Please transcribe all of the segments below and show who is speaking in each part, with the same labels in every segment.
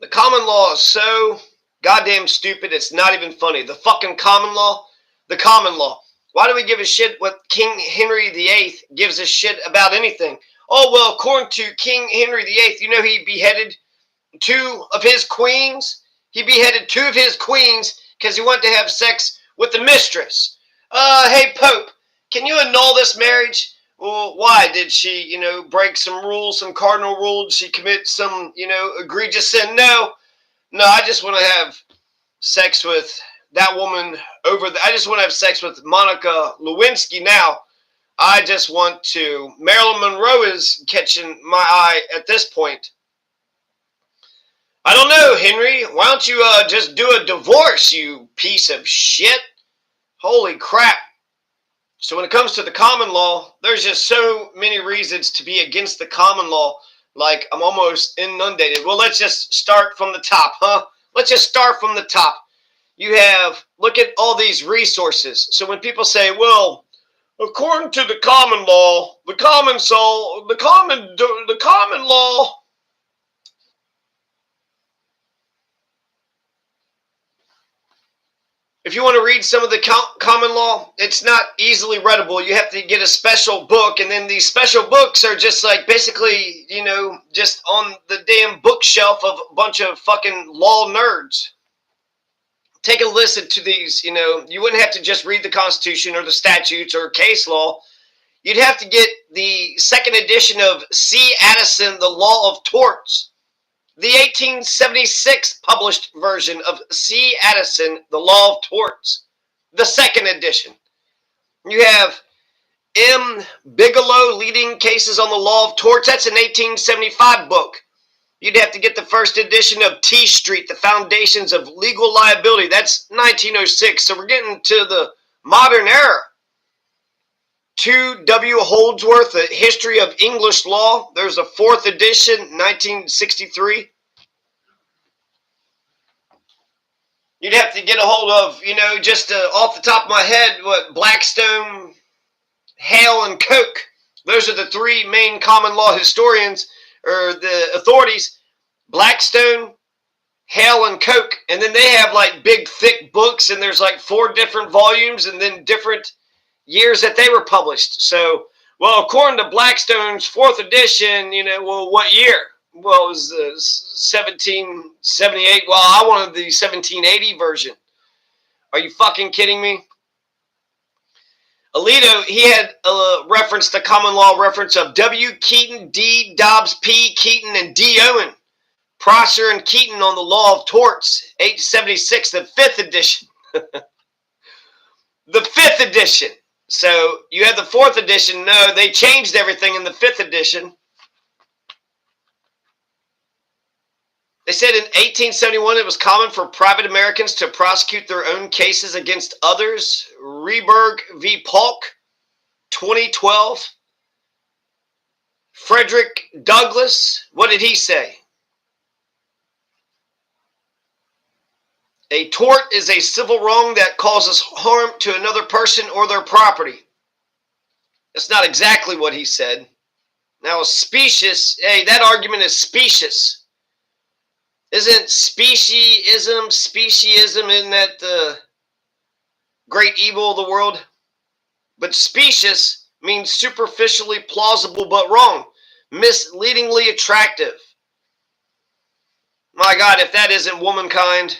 Speaker 1: The common law is so goddamn stupid, it's not even funny. The fucking common law. The common law. Why do we give a shit what King Henry VIII gives a shit about anything? Oh, well, according to King Henry VIII, you know he beheaded two of his queens? He beheaded two of his queens because he wanted to have sex with the mistress. Hey, Pope, can you annul this marriage? Well, why? Did she, break some rules, some cardinal rules? Did she commit some, egregious sin? No. No, I just want to have sex with that woman I just want to have sex with Monica Lewinsky now. I just want to. Marilyn Monroe is catching my eye at this point. I don't know, Henry. Why don't you just do a divorce, you piece of shit? Holy crap. So when it comes to the common law, there's just so many reasons to be against the common law. Like, I'm almost inundated. Well, let's just start from the top, huh? Let's just start from the top. Look at all these resources. So when people say, well, according to the common law, the common law. If you want to read some of the common law, it's not easily readable. You have to get a special book, and then these special books are just like basically, just on the damn bookshelf of a bunch of fucking law nerds. Take a listen to these, you wouldn't have to just read the Constitution or the statutes or case law. You'd have to get the second edition of C. Addison, The Law of Torts. The 1876 published version of C. Addison, The Law of Torts. The second edition. You have M. Bigelow, Leading Cases on the Law of Torts. That's an 1875 book. You'd have to get the first edition of T Street, The Foundations of Legal Liability. That's 1906. So we're getting to the modern era. 2. W. Holdsworth, The History of English Law. There's a fourth edition, 1963. You'd have to get a hold of, just off the top of my head, Blackstone, Hale, and Koch. Those are the three main common law historians, or the authorities. Blackstone, Hale, and Koch. And then they have like big, thick books, and there's like 4 different volumes, and then different years that they were published. So, well, according to Blackstone's 4th edition, what year? Well, it was 1778. Well, I wanted the 1780 version. Are you fucking kidding me? Alito, he had referenced the common law reference of W. Keaton, D. Dobbs, P. Keaton, and D. Owen. Prosser and Keaton on the Law of Torts, 876, the 5th edition. The 5th edition. So you had the 4th edition. No, they changed everything in the 5th edition. They said in 1871 it was common for private Americans to prosecute their own cases against others. Rehberg v. Polk, 2012. Frederick Douglass, what did he say? A tort is a civil wrong that causes harm to another person or their property. That's not exactly what he said. Now, specious, hey, that argument is specious. Isn't speciesism, isn't that the great evil of the world? But specious means superficially plausible but wrong, misleadingly attractive. My God, if that isn't womankind.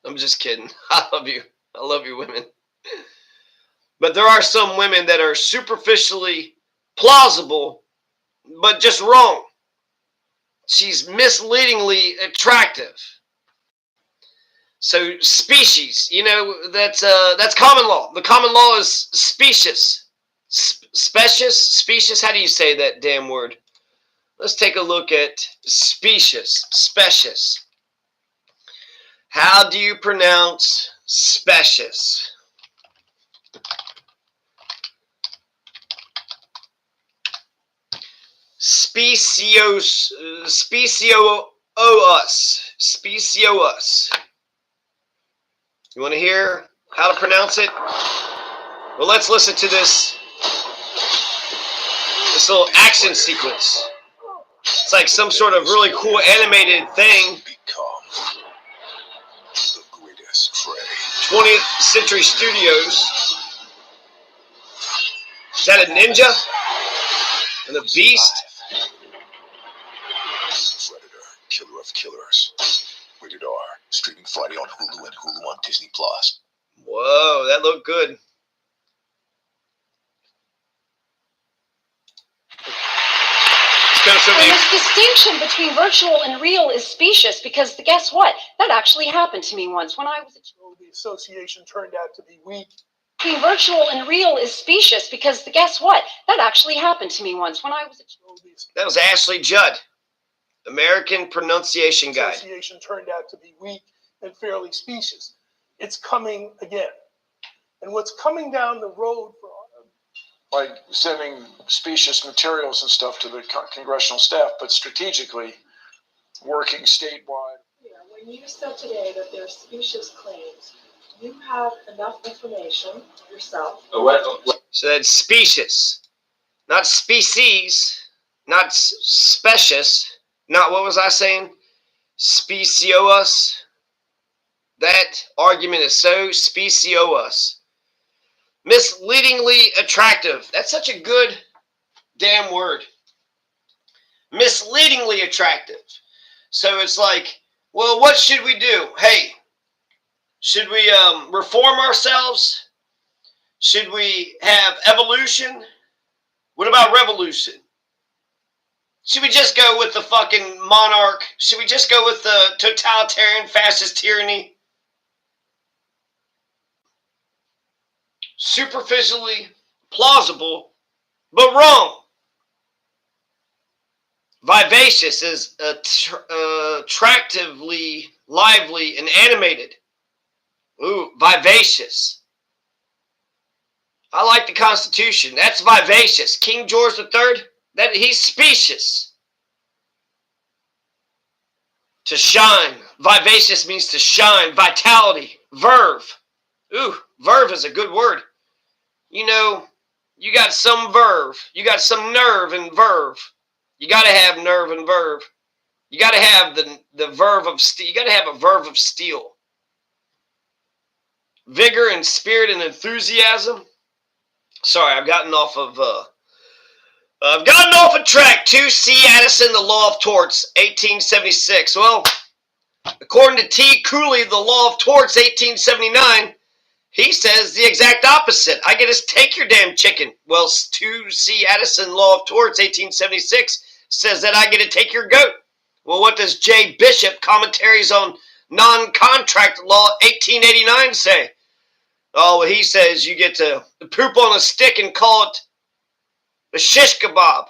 Speaker 1: I'm just kidding. I love you. I love you, women. But there are some women that are superficially plausible, but just wrong. She's misleadingly attractive. So species, that's common law. The common law is specious. Specious? How do you say that damn word? Let's take a look at specious. Specious. How do you pronounce specious? Specious. You want to hear how to pronounce it? Well, let's listen to this little action sequence. It's like some sort of really cool animated thing.
Speaker 2: Become the greatest prey.
Speaker 1: 20th Century Studios. Is that a ninja? And a beast?
Speaker 2: Predator, killer of killers. Rated R. Streaming Friday on Hulu and Hulu on Disney Plus.
Speaker 1: Whoa, that looked good.
Speaker 3: And this distinction between virtual and real is specious because guess what? That actually happened to me once when I was a child.
Speaker 4: The association turned out to be weak.
Speaker 3: Between virtual and real is specious because guess what? That actually happened to me once when I was a child.
Speaker 1: That was Ashley Judd, American Pronunciation Guide.
Speaker 4: The association turned out to be weak and fairly specious. It's coming again. And what's coming down the road for
Speaker 5: by sending specious materials and stuff to the congressional staff, but strategically working statewide.
Speaker 6: Yeah, when you said today that there's specious claims, you have enough information yourself.
Speaker 1: So that's specious, not species, not specious, not what was I saying? Specious. That argument is so specious. Misleadingly attractive. That's such a good damn word. Misleadingly attractive. So it's like, well, what should we do? Hey, should we reform ourselves? Should we have evolution? What about revolution? Should we just go with the fucking monarch? Should we just go with the totalitarian fascist tyranny? Superficially plausible, but wrong. Vivacious is attractively lively and animated. Ooh, vivacious. I like the Constitution. That's vivacious. King George III, he's specious. To shine. Vivacious means to shine. Vitality. Verve. Ooh, verve is a good word. You know, you got some verve. You got some nerve and verve. You got to have nerve and verve. You got to have the verve of steel. You got to have a verve of steel. Vigor and spirit and enthusiasm. Sorry, I've gotten off of track. 2C Addison, The Law of Torts, 1876. Well, according to T. Cooley, The Law of Torts, 1879, he says the exact opposite. I get to take your damn chicken. Well, 2C Addison, Law of Torts, 1876, says that I get to take your goat. Well, what does J. Bishop, Commentaries on Non-Contract Law, 1889, say? Oh, well, he says you get to poop on a stick and call it a shish kebab.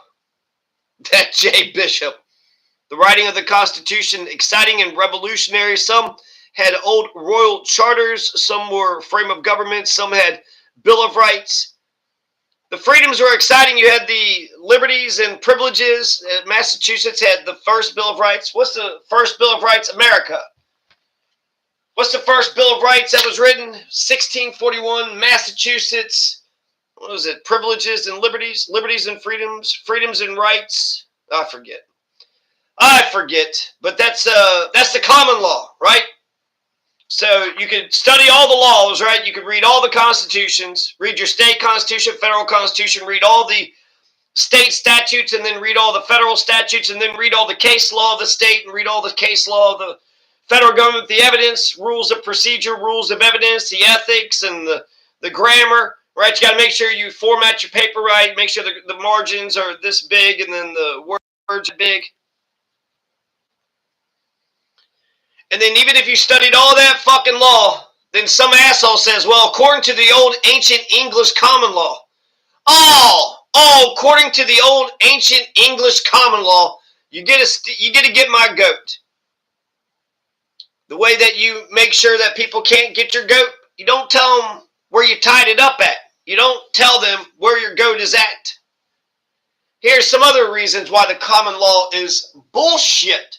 Speaker 1: That J. Bishop. The writing of the Constitution, exciting and revolutionary. Some had old royal charters, some were frame of government, some had Bill of Rights. The freedoms were exciting. You had the liberties and privileges. Massachusetts had the first Bill of Rights. What's the first Bill of Rights? America. What's the first Bill of Rights that was written? 1641, Massachusetts. What was it? Privileges and liberties, liberties and freedoms, freedoms and rights. I forget. But that's the common law, right? So you could study all the laws, right? You could read all the constitutions, read your state constitution, federal constitution, read all the state statutes, and then read all the federal statutes, and then read all the case law of the state, and read all the case law of the federal government, the evidence, rules of procedure, rules of evidence, the ethics, and the grammar, right? You got to make sure you format your paper right, make sure the margins are this big, and then the words are big. And then even if you studied all that fucking law, then some asshole says, well, according to the old ancient English common law, according to the old ancient English common law, you get to get my goat. The way that you make sure that people can't get your goat, you don't tell them where you tied it up at. You don't tell them where your goat is at. Here's some other reasons why the common law is bullshit.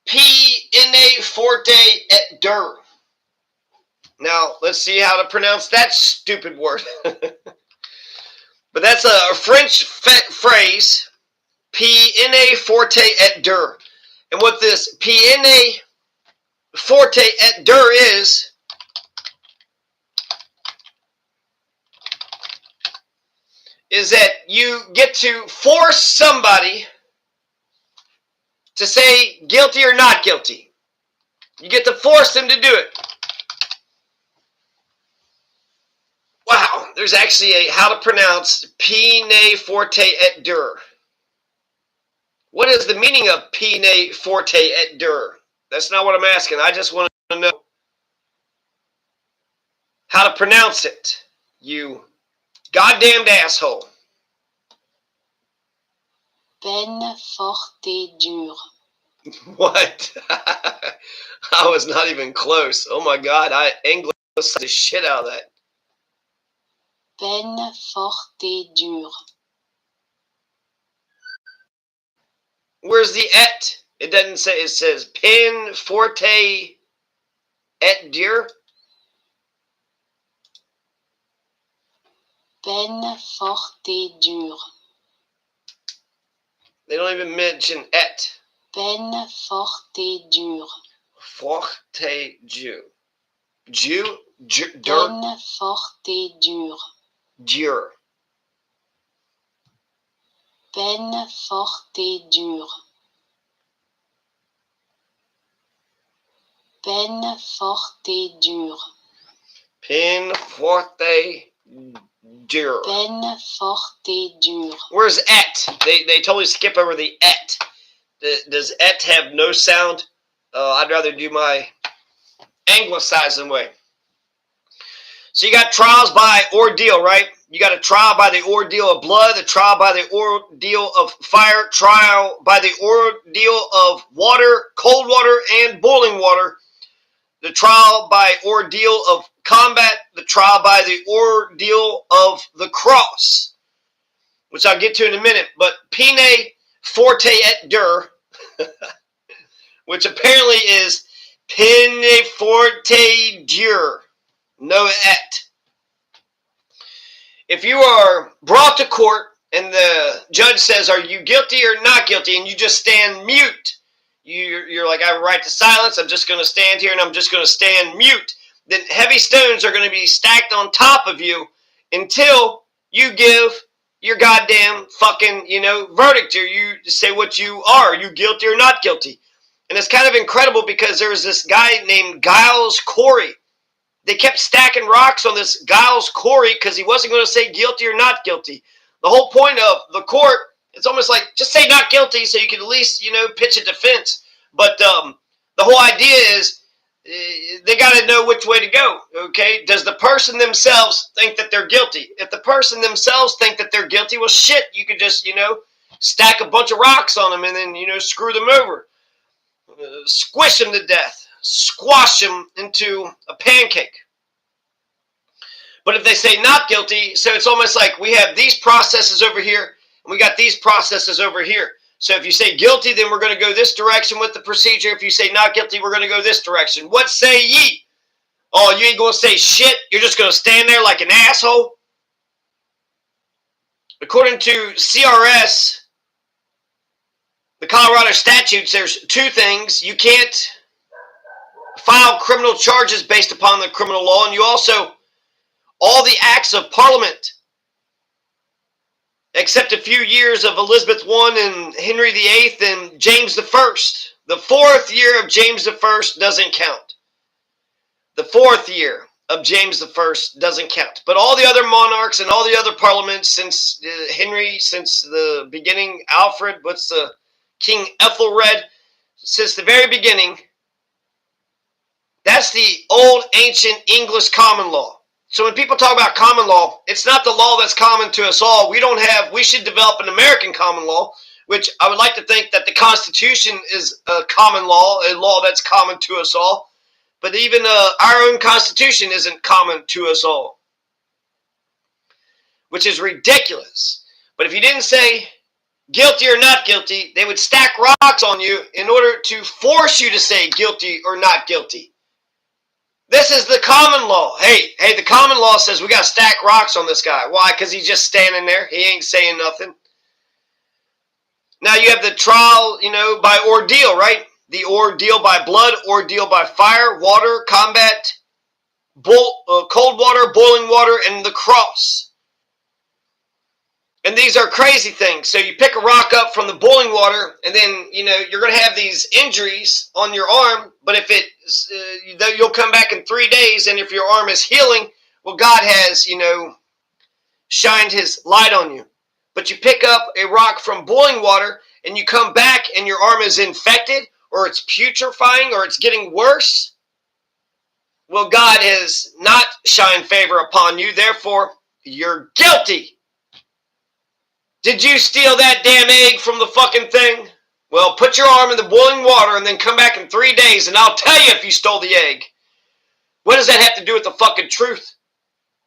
Speaker 1: Pene forte et dure. Now, let's see how to pronounce that stupid word. But that's a French phrase. Pene forte et dur. And what this pene forte et dur is that you get to force somebody to say guilty or not guilty. You get to force them to do it. Wow, there's actually a how to pronounce pene forte et dur. What is the meaning of pene forte et dur? That's not what I'm asking. I just want to know how to pronounce it, you goddamned asshole.
Speaker 3: Peine forte dure.
Speaker 1: What? I was not even close. Oh my God, I anglicized the shit out of that.
Speaker 3: Peine forte dure.
Speaker 1: Where's the et? It doesn't say, it says peine forte et dur.
Speaker 3: Peine forte dure.
Speaker 1: They don't even mention et.
Speaker 3: Peine forte dure.
Speaker 1: Forte dur. Dur?
Speaker 3: Peine forte dure.
Speaker 1: Dur.
Speaker 3: Peine forte dure. Peine forte dure.
Speaker 1: Peine forte dur.
Speaker 3: Peine forte dure.
Speaker 1: Where's et? They totally skip over the et. Does et have no sound? I'd rather do my anglicizing way. So you got trials by ordeal, right? You got a trial by the ordeal of blood, a trial by the ordeal of fire, trial by the ordeal of water, cold water, and boiling water, the trial by ordeal of combat, the trial by the ordeal of the cross, which I'll get to in a minute. But pene forte et dur, which apparently is pene forte dur, no et. If you are brought to court and the judge says, are you guilty or not guilty, and you just stand mute, you're like, I have a right to silence, I'm just going to stand here and I'm just going to stand mute, then heavy stones are going to be stacked on top of you until you give your goddamn fucking, verdict here. You say what you are you guilty or not guilty? And it's kind of incredible because there was this guy named Giles Corey. They kept stacking rocks on this Giles Corey because he wasn't going to say guilty or not guilty. The whole point of the court, it's almost like, just say not guilty so you can at least, pitch a defense. But the whole idea is they got to know which way to go, okay? Does the person themselves think that they're guilty? If the person themselves think that they're guilty, well, shit, you could just, stack a bunch of rocks on them and then, screw them over. Squish them to death. Squash them into a pancake. But if they say not guilty, so it's almost like we have these processes over here and we got these processes over here. So if you say guilty, then we're going to go this direction with the procedure. If you say not guilty, we're going to go this direction. What say ye? Oh, you ain't going to say shit? You're just going to stand there like an asshole? According to CRS, the Colorado statutes, there's two things. You can't file criminal charges based upon the criminal law, and you also, all the acts of Parliament, except a few years of Elizabeth I and Henry VIII and James I. The fourth year of James I doesn't count. The fourth year of James I doesn't count. But all the other monarchs and all the other parliaments since Henry, since the beginning, Alfred, King Ethelred, since the very beginning, that's the old ancient English common law. So when people talk about common law, it's not the law that's common to us all. We should develop an American common law, which I would like to think that the Constitution is a common law, a law that's common to us all. But even our own Constitution isn't common to us all, which is ridiculous. But if you didn't say guilty or not guilty, they would stack rocks on you in order to force you to say guilty or not guilty. This is the common law. Hey, the common law says we got to stack rocks on this guy. Why? Because he's just standing there. He ain't saying nothing. Now you have the trial, by ordeal, right? The ordeal by blood, ordeal by fire, water, combat, cold water, boiling water, and the cross. And these are crazy things. So you pick a rock up from the boiling water, and then, you're going to have these injuries on your arm. But if you'll come back in 3 days, and if your arm is healing, well, God has, shined his light on you. But you pick up a rock from boiling water, and you come back, and your arm is infected, or it's putrefying, or it's getting worse. Well, God has not shined favor upon you. Therefore, you're guilty. Did you steal that damn egg from the fucking thing? Well, put your arm in the boiling water and then come back in 3 days and I'll tell you if you stole the egg. What does that have to do with the fucking truth?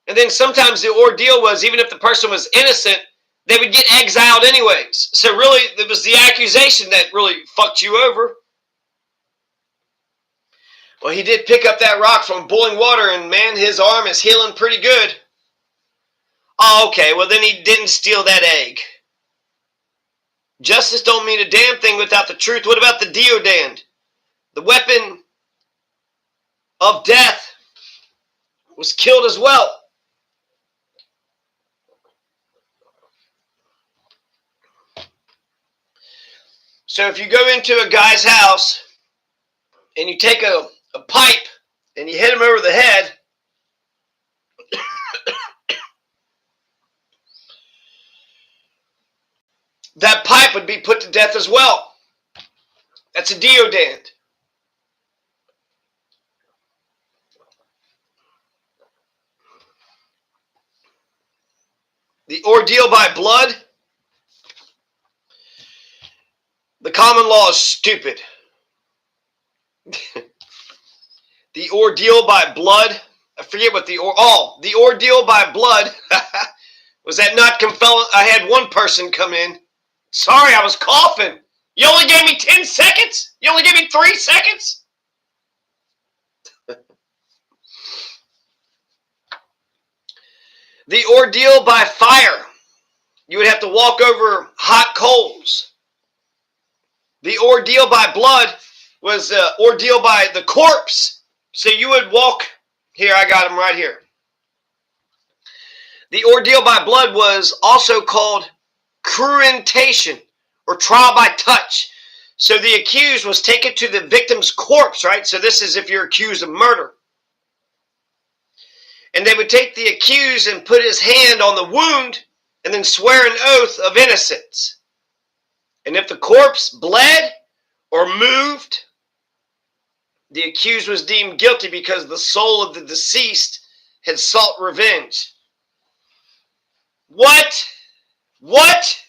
Speaker 1: And then sometimes the ordeal was, even if the person was innocent, they would get exiled anyways. So really, it was the accusation that really fucked you over. Well, he did pick up that rock from boiling water and man, his arm is healing pretty good. Oh, okay, well then he didn't steal that egg. Justice don't mean a damn thing without the truth. What about the deodand? The weapon of death was killed as well. So if you go into a guy's house and you take a pipe and you hit him over the head, that pipe would be put to death as well. That's a deodand. The ordeal by blood. The common law is stupid. The ordeal by blood. I forget what the ordeal by blood. Was that not compelling? I had one person come in. Sorry, I was coughing. You only gave me 10 seconds? You only gave me 3 seconds? The ordeal by fire. You would have to walk over hot coals. The ordeal by blood was ordeal by the corpse. So you would walk. Here, I got them right here. The ordeal by blood was also called cruentation, or trial by touch. So the accused was taken to the victim's corpse, right? So this is if you're accused of murder. And they would take the accused and put his hand on the wound and then swear an oath of innocence. And if the corpse bled or moved, the accused was deemed guilty because the soul of the deceased had sought revenge. What? What?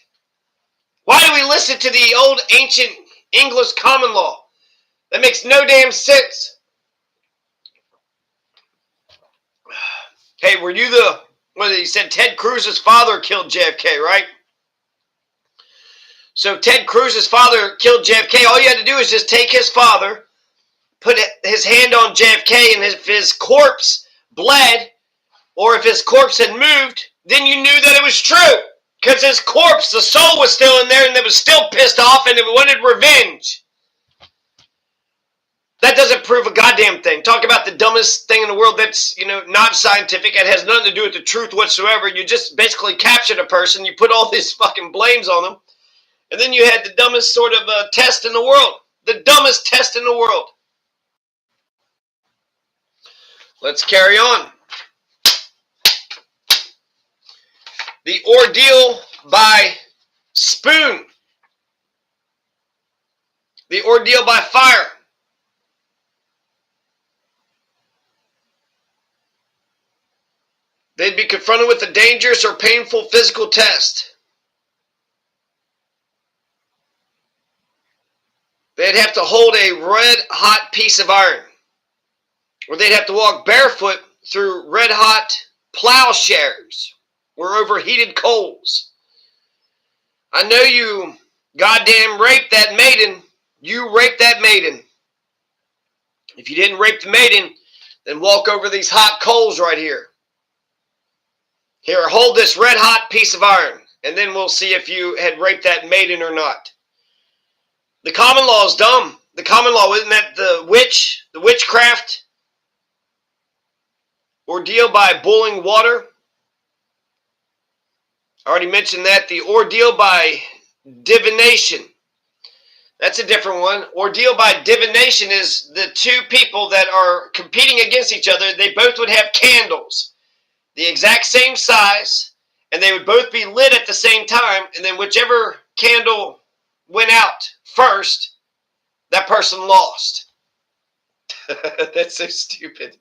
Speaker 1: Why do we listen to the old ancient English common law? That makes no damn sense. Hey, were you he said Ted Cruz's father killed JFK, right? So Ted Cruz's father killed JFK. All you had to do is just take his father, put his hand on JFK, and if his corpse bled, or if his corpse had moved, then you knew that it was true. Because his corpse, the soul was still in there, and it was still pissed off, and it wanted revenge. That doesn't prove a goddamn thing. Talk about the dumbest thing in the world that's, not scientific. It has nothing to do with the truth whatsoever. You just basically captured a person. You put all these fucking blames on them. And then you had the dumbest sort of test in the world. The dumbest test in the world. Let's carry on. The ordeal by spoon. The ordeal by fire. They'd be confronted with a dangerous or painful physical test. They'd have to hold a red-hot piece of iron. Or they'd have to walk barefoot through red-hot plowshares or overheated coals. I know you goddamn raped that maiden. You raped that maiden. If you didn't rape the maiden, then walk over these hot coals right here. Here, hold this red-hot piece of iron, and then we'll see if you had raped that maiden or not. The common law is dumb. The common law, isn't that the witchcraft ordeal by boiling water? I already mentioned that. The ordeal by divination. That's a different one. Ordeal by divination is the two people that are competing against each other. They both would have candles, the exact same size, and they would both be lit at the same time, and then whichever candle went out first, that person lost. That's so stupid.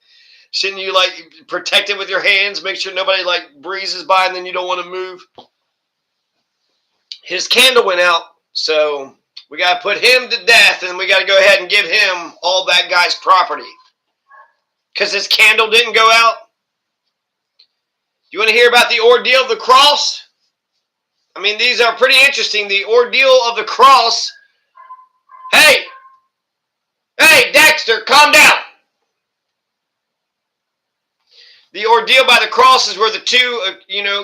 Speaker 1: Shouldn't you like protect it with your hands, make sure nobody like breezes by and then you don't want to move? His candle went out, so we got to put him to death, and we got to go ahead and give him all that guy's property. Because his candle didn't go out. You want to hear about the ordeal of the cross? I mean, these are pretty interesting. The ordeal of the cross. Hey, Dexter, calm down. The ordeal by the cross is where the two,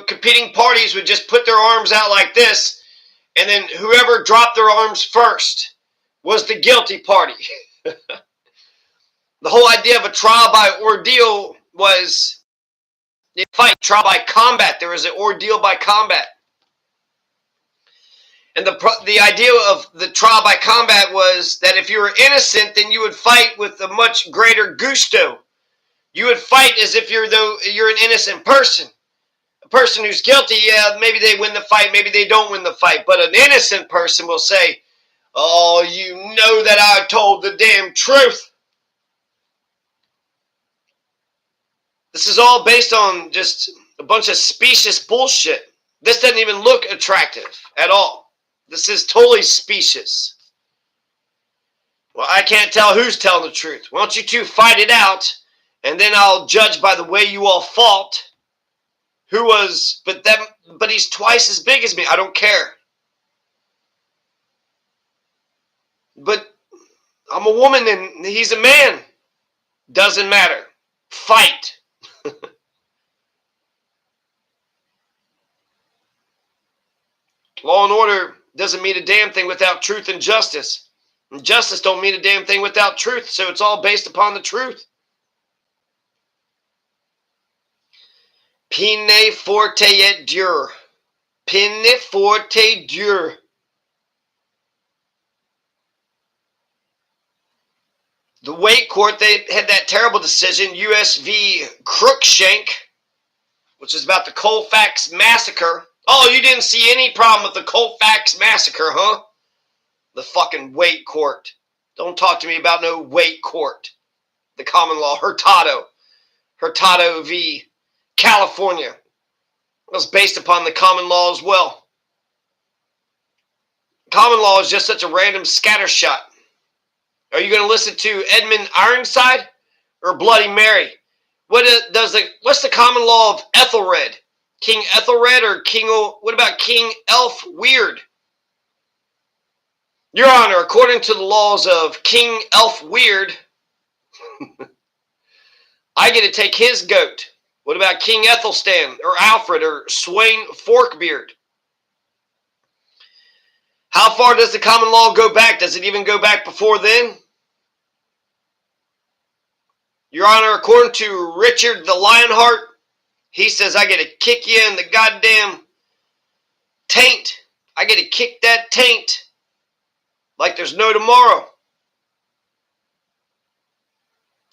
Speaker 1: competing parties would just put their arms out like this, and then whoever dropped their arms first was the guilty party. The whole idea of a trial by ordeal was a fight, trial by combat. There was an ordeal by combat. And the idea of the trial by combat was that if you were innocent, then you would fight with a much greater gusto. You would fight as if you're an innocent person. A person who's guilty, yeah, maybe they win the fight, maybe they don't win the fight. But an innocent person will say, oh, you know that I told the damn truth. This is all based on just a bunch of specious bullshit. This doesn't even look attractive at all. This is totally specious. Well, I can't tell who's telling the truth. Why don't you two fight it out, and then I'll judge by the way you all fought. But he's twice as big as me. I don't care. But I'm a woman and he's a man. Doesn't matter. Fight. Law and order doesn't mean a damn thing without truth and justice. And justice don't mean a damn thing without truth. So it's all based upon the truth. Peine forte et dure. Peine forte dure. The Wake Court, they had that terrible decision, U.S. v. Crookshank, which is about the Colfax Massacre. Oh, you didn't see any problem with the Colfax Massacre, huh? The fucking Wake Court. Don't talk to me about no Wake Court. The common law, Hurtado. Hurtado v. California. It was based upon the common law as well. Common law is just such a random scattershot. Are you going to listen to Edmund Ironside or Bloody Mary? What's the common law of Ethelred? King Ethelred or what about King Elfweird? Your Honor, according to the laws of King Elfweird, I get to take his goat. What about King Ethelstan or Alfred or Sweyn Forkbeard? How far does the common law go back? Does it even go back before then? Your Honor, according to Richard the Lionheart, he says I get to kick you in the goddamn taint. I get to kick that taint like there's no tomorrow.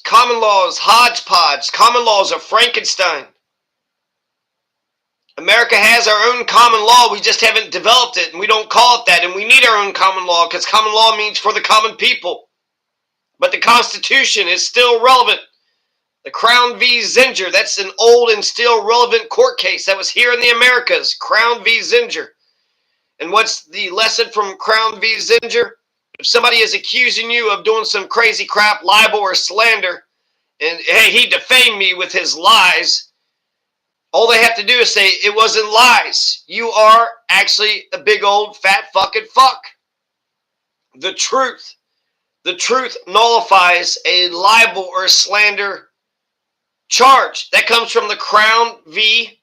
Speaker 1: Common law is hodgepodge. Common laws are Frankenstein. America has our own common law. We just haven't developed it, and we don't call it that. And we need our own common law because common law means for the common people. But the Constitution is still relevant. The Crown v. Zinger, that's an old and still relevant court case that was here in the Americas. Crown v. Zinger. And what's the lesson from Crown v. Zinger? If somebody is accusing you of doing some crazy crap, libel or slander, and hey, he defamed me with his lies, all they have to do is say, it wasn't lies. You are actually a big old fat fucking fuck. The truth nullifies a libel or slander charge. That comes from the Crown v.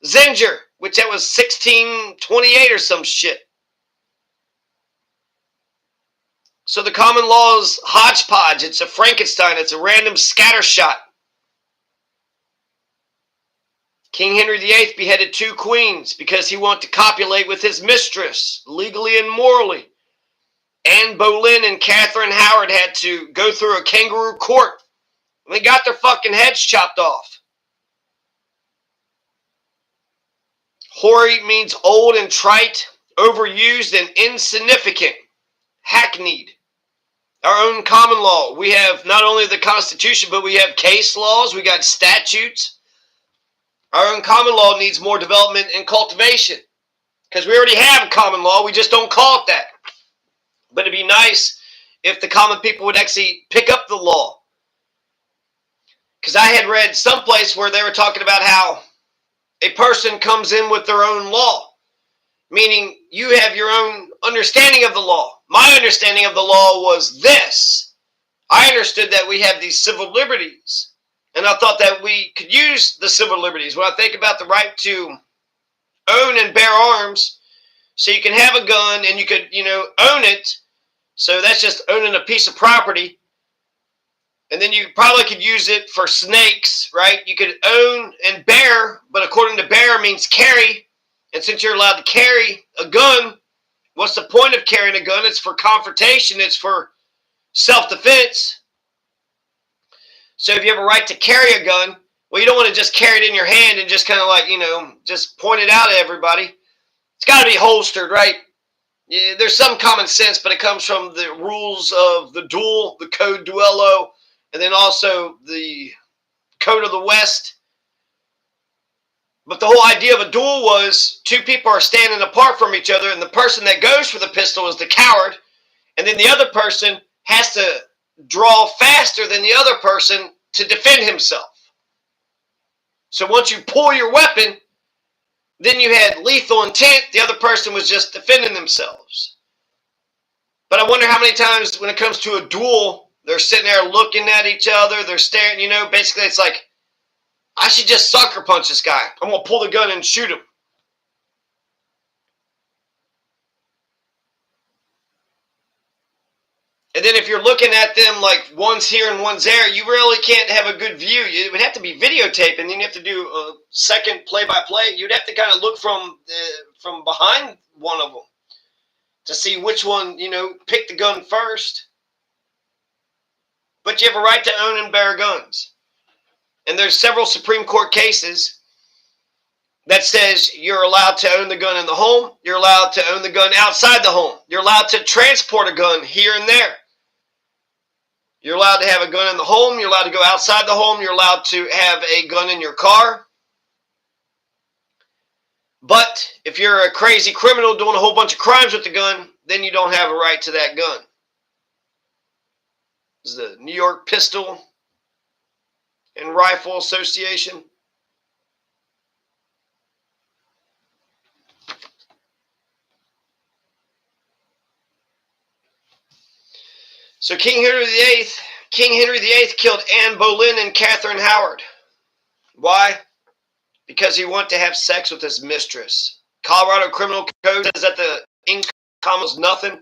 Speaker 1: Zinger, which that was 1628 or some shit. So the common law is hodgepodge. It's a Frankenstein. It's a random scattershot. King Henry VIII beheaded 2 queens because he wanted to copulate with his mistress, legally and morally. Anne Boleyn and Catherine Howard had to go through a kangaroo court. And they got their fucking heads chopped off. Hoary means old and trite, overused and insignificant, hackneyed. Our own common law. We have not only the Constitution, but we have case laws. We got statutes. Our own common law needs more development and cultivation. Because we already have common law. We just don't call it that. But it'd be nice if the common people would actually pick up the law. Because I had read someplace where they were talking about how a person comes in with their own law. Meaning you have your own understanding of the law. My understanding of the law was this. I understood that we have these civil liberties. And I thought that we could use the civil liberties. When I think about the right to own and bear arms, so you can have a gun and you could, own it. So that's just owning a piece of property. And then you probably could use it for snakes, right? You could own and bear, but according to bear means carry. And since you're allowed to carry a gun, what's the point of carrying a gun? It's for confrontation. It's for self-defense. So if you have a right to carry a gun, well, you don't want to just carry it in your hand and just kind of like, just point it out at everybody. It's got to be holstered, right? Yeah, there's some common sense, but it comes from the rules of the duel, the Code Duello, and then also the Code of the West. But the whole idea of a duel was 2 people are standing apart from each other, and the person that goes for the pistol is the coward, and then the other person has to draw faster than the other person to defend himself. So once you pull your weapon, then you had lethal intent. The other person was just defending themselves. But I wonder how many times when it comes to a duel, they're sitting there looking at each other. They're staring, basically it's like, I should just sucker punch this guy. I'm going to pull the gun and shoot him. And then if you're looking at them like one's here and one's there, you really can't have a good view. It would have to be videotaped, and then you have to do a second play-by-play. You'd have to kind of look from behind one of them to see which one, picked the gun first. But you have a right to own and bear guns. And there's several Supreme Court cases that says you're allowed to own the gun in the home. You're allowed to own the gun outside the home. You're allowed to transport a gun here and there. You're allowed to have a gun in the home. You're allowed to go outside the home. You're allowed to have a gun in your car. But if you're a crazy criminal doing a whole bunch of crimes with the gun, then you don't have a right to that gun. This is the New York Pistol and Rifle Association. So King Henry VIII killed Anne Boleyn and Catherine Howard. Why? Because he wanted to have sex with his mistress. Colorado Criminal Code says that the income was nothing.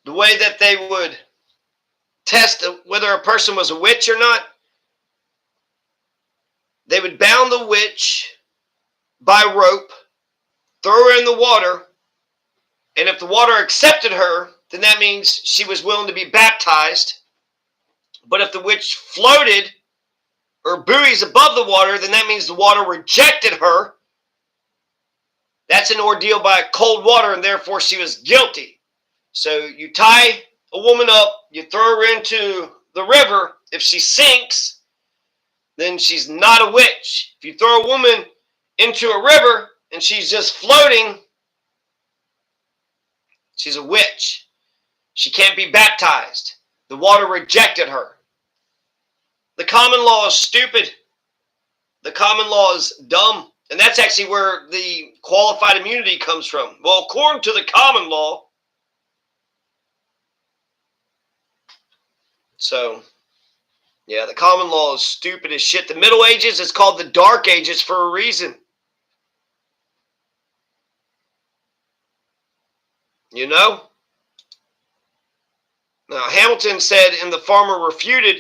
Speaker 1: The way that they would test whether a person was a witch or not, they would bound the witch by rope, throw her in the water, and if the water accepted her, then that means she was willing to be baptized. But if the witch floated or buoys above the water, then that means the water rejected her. That's an ordeal by cold water, and therefore she was guilty. So you tie a woman up, you throw her into the river. If she sinks, then she's not a witch. If you throw a woman into a river and she's just floating, she's a witch. She can't be baptized. The water rejected her. The common law is stupid. The common law is dumb. And that's actually where the qualified immunity comes from. Well, according to the common law, so, yeah, the common law is stupid as shit. The Middle Ages is called the Dark Ages for a reason. You know? Now, Hamilton said in The Farmer Refuted,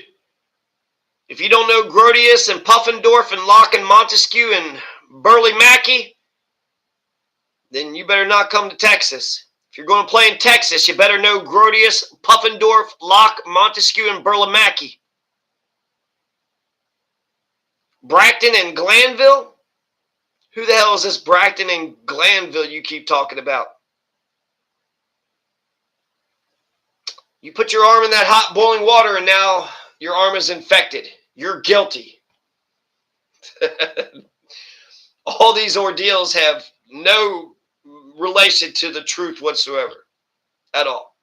Speaker 1: if you don't know Grotius and Puffendorf and Locke and Montesquieu and Burley Mackey, then you better not come to Texas. If you're going to play in Texas, you better know Grotius, Puffendorf, Locke, Montesquieu, and Burley Mackey. Bracton and Glanville? Who the hell is this Bracton and Glanville you keep talking about? You put your arm in that hot boiling water and now your arm is infected. You're guilty. All these ordeals have no relation to the truth whatsoever. At all.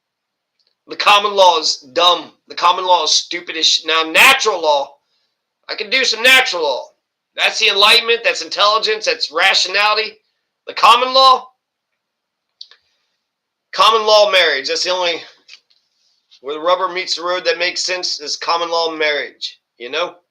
Speaker 1: The common law is dumb. The common law is stupid as shit. Now, natural law, I can do some natural law. That's the enlightenment, that's intelligence, that's rationality. The common law marriage, that's the only, where the rubber meets the road that makes sense is common law marriage, you know?